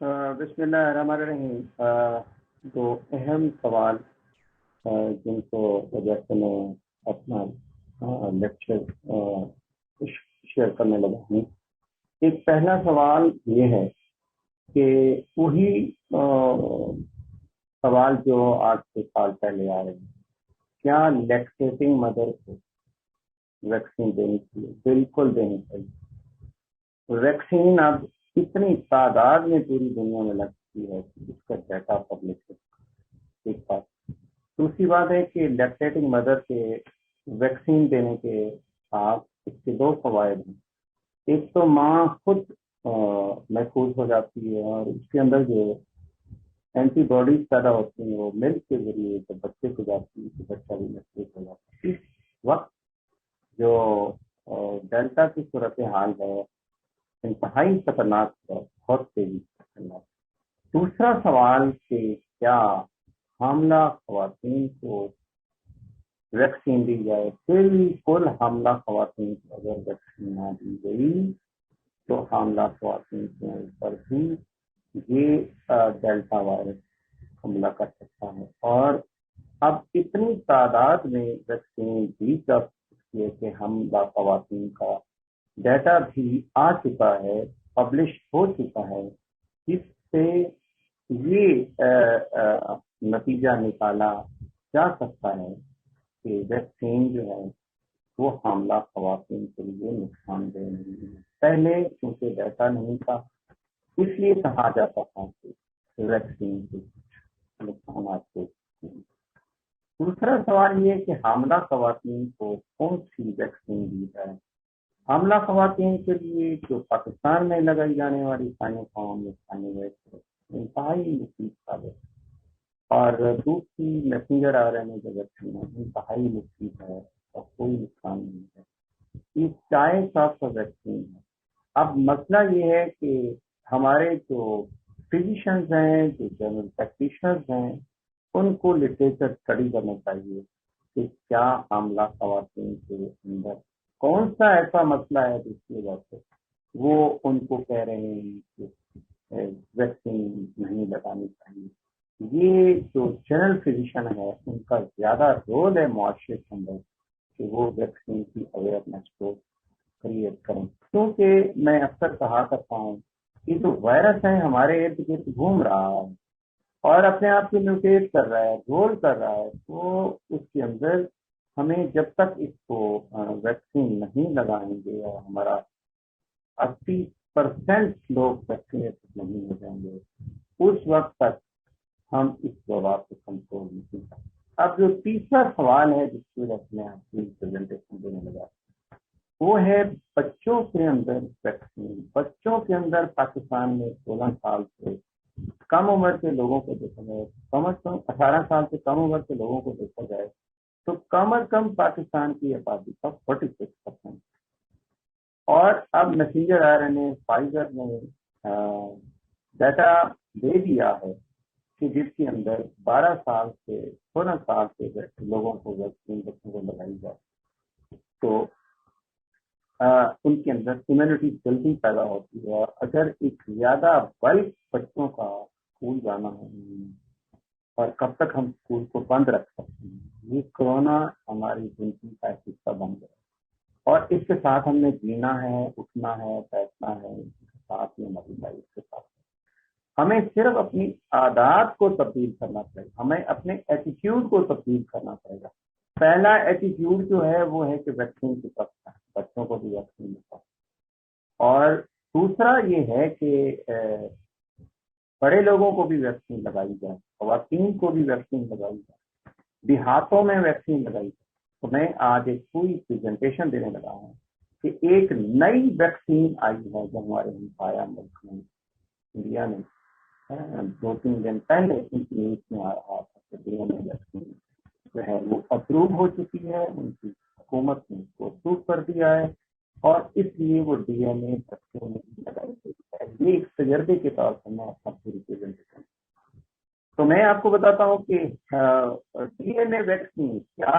بسم اللہ الرحمن الرحیم۔ دو اہم سوال جن کو وجہ سے میں اپنا لیکچر شیئر کرنے لگا ہوں۔ ایک پہلا سوال یہ ہے کہ وہی سوال جو آج سے سال پہلے آ رہے ہیں، کیا لیکٹیٹنگ مدر کو ویکسین دینی چاہیے؟ بالکل دینی چاہیے۔ ویکسین اب اتنی تعداد میں پوری دنیا میں لگ چکی ہے کہ اس کا ڈیٹا پبلش ہے، ایک بات۔ دوسری بات ہے کہ لیکٹیٹنگ مدر کے ویکسین دینے کے ساتھ اس کے دو فوائد ہیں۔ ایک تو ماں خود محفوظ ہو جاتی ہے اور اس کے اندر جو اینٹی باڈیز پیدا ہوتی ہیں وہ ملک کے ذریعے جب بچے کو جاتی ہے تو بچہ بھی محفوظ ہو جاتا ہے۔ اس وقت جو ڈیلٹا کی صورتحال ہے انتہائی خطرناک ہے، بہت تیزی سے خطرناک۔ دوسرا سوال کہ کیا حاملہ خواتین کو ویکسین دی جائے؟ بالکل حاملہ خواتین کو اگر ویکسین نہ دی گئی تو حاملہ خواتین کے اوپر بھی یہ ڈیلٹا وائرس حملہ کر سکتا ہے۔ اور اب اتنی تعداد میں ویکسین دی جا سکتی ہے کہ حاملہ خواتین کا ڈیٹا بھی آ چکا ہے، پبلش ہو چکا ہے، جس سے یہ نتیجہ نکالا جا سکتا ہے کہ ویکسین جو ہے وہ حاملہ خواتین کے لیے نقصان دہ نہیں ہے۔ پہلے کیونکہ ڈیٹا نہیں تھا اس لیے کہا جاتا تھا کہ ویکسین کے نقصانات کو۔ دوسرا سوال یہ کہ حاملہ خواتین کو کون سی ویکسین دی جائے؟ حاملہ خواتین کے لیے جو پاکستان میں لگائی جانے والی سائنوفارم یا سائنوویک انتہائی مفید ثابت ہے، اور دوسری میسنجر آر این اے جو ویکسین ہے انتہائی مفید ہے اور کوئی نقصان نہیں ہے۔ یہ ٹائپ آف ویکسین ہے۔ اب مسئلہ یہ ہے کہ ہمارے جو فزیشنز ہیں، جو جنرل پریکٹیشنرز ہیں، ان کو لٹریچر اسٹڈی کرنا چاہیے کہ کیا حاملہ خواتین کے اندر کون سا ایسا مسئلہ ہے جس کی وجہ سے وہ ان کو کہہ رہے ہیں کہ ویکسین نہیں لگانی چاہیے۔ یہ جو جنرل فزیشین ہے ان کا زیادہ رول ہے معاشرے کے اندر کہ وہ ویکسین کی اویئرنیس کو کریٹ کریں، کیونکہ میں اکثر کہا کرتا ہوں کہ جو وائرس ہے ہمارے ارد گرد گھوم رہا ہے اور اپنے آپ کو میوٹیٹ کر رہا ہے، رول کر رہا ہے، تو اس کے اندر ہمیں جب تک اس کو ویکسین نہیں لگائیں گے اور ہمارا 80% لوگ ویکسینیٹ نہیں ہو جائیں گے اس وقت تک ہم اس وبا کو کنٹرول نہیں کر سکتے۔ اب جو تیسرا سوال ہے جس کی وجہ سے میں اپنی پریزنٹیشن دینے لگا وہ ہے بچوں کے اندر ویکسین۔ بچوں کے اندر پاکستان میں 16 سال سے کم عمر کے لوگوں کو دیکھا جائے، کم از کم 18 سال سے کم عمر کے لوگوں کو دیکھا جائے تو کم از کم پاکستان کی آبادی کا 46%۔ اور اب messenger R N A Pfizer نے ڈیٹا دے دیا ہے کہ جس کے اندر 12 سال سے 16 سال کے لوگوں کو ویکسین بچوں کو لگائی جائے تو ان کے اندر امیونٹی جلدی پیدا ہوتی ہے، اور اگر ایک زیادہ بلک بچوں کا اسکول جانا ہے اور کب تک ہم اسکول کو بند رکھ سکتے ہیں؟ یہ کورونا ہماری زندگی کا ایک حصہ بن گیا اور اس کے ساتھ ہم نے جینا ہے، اٹھنا ہے، بیٹھنا ہے، اس کے ساتھ میں مری جائے اس کے ساتھ ہمیں صرف اپنی عادات کو تبدیل کرنا پڑے گا، ہمیں اپنے ایٹیٹیوڈ کو تبدیل کرنا پڑے گا۔ پہلا ایٹیٹیوڈ جو ہے وہ ہے کہ ویکسین کی طرف بچوں کو بھی ویکسین دیتا، اور دوسرا یہ ہے کہ بڑے لوگوں کو بھی ویکسین لگائی جائے، خواتین کو بھی ویکسین لگائی جائے، دیہاتوں میں ویکسین لگائی جائے۔ تو میں آج ایک پوری پریزنٹیشن دینے لگا ہوں کہ ایک نئی ویکسین آئی ہے جو ہمارے ہمسایہ ملک میں انڈیا میں 2-3 دن پہلے ان کی نیوز میں آ رہا تھا کہ انڈیا میں ویکسین جو ہے وہ اپروو ہو چکی ہے، ان کی حکومت نے اس کو اپروو کر دیا ہے اور اس لیے وہ ڈی این اے بچوں میں لگائی گئی ہے۔ یہ ایک تجربے کے طور پر میں اپنا پوری پریزنٹیشن تو میں آپ کو بتاتا ہوں کہ ڈی این اے ویکسین کیا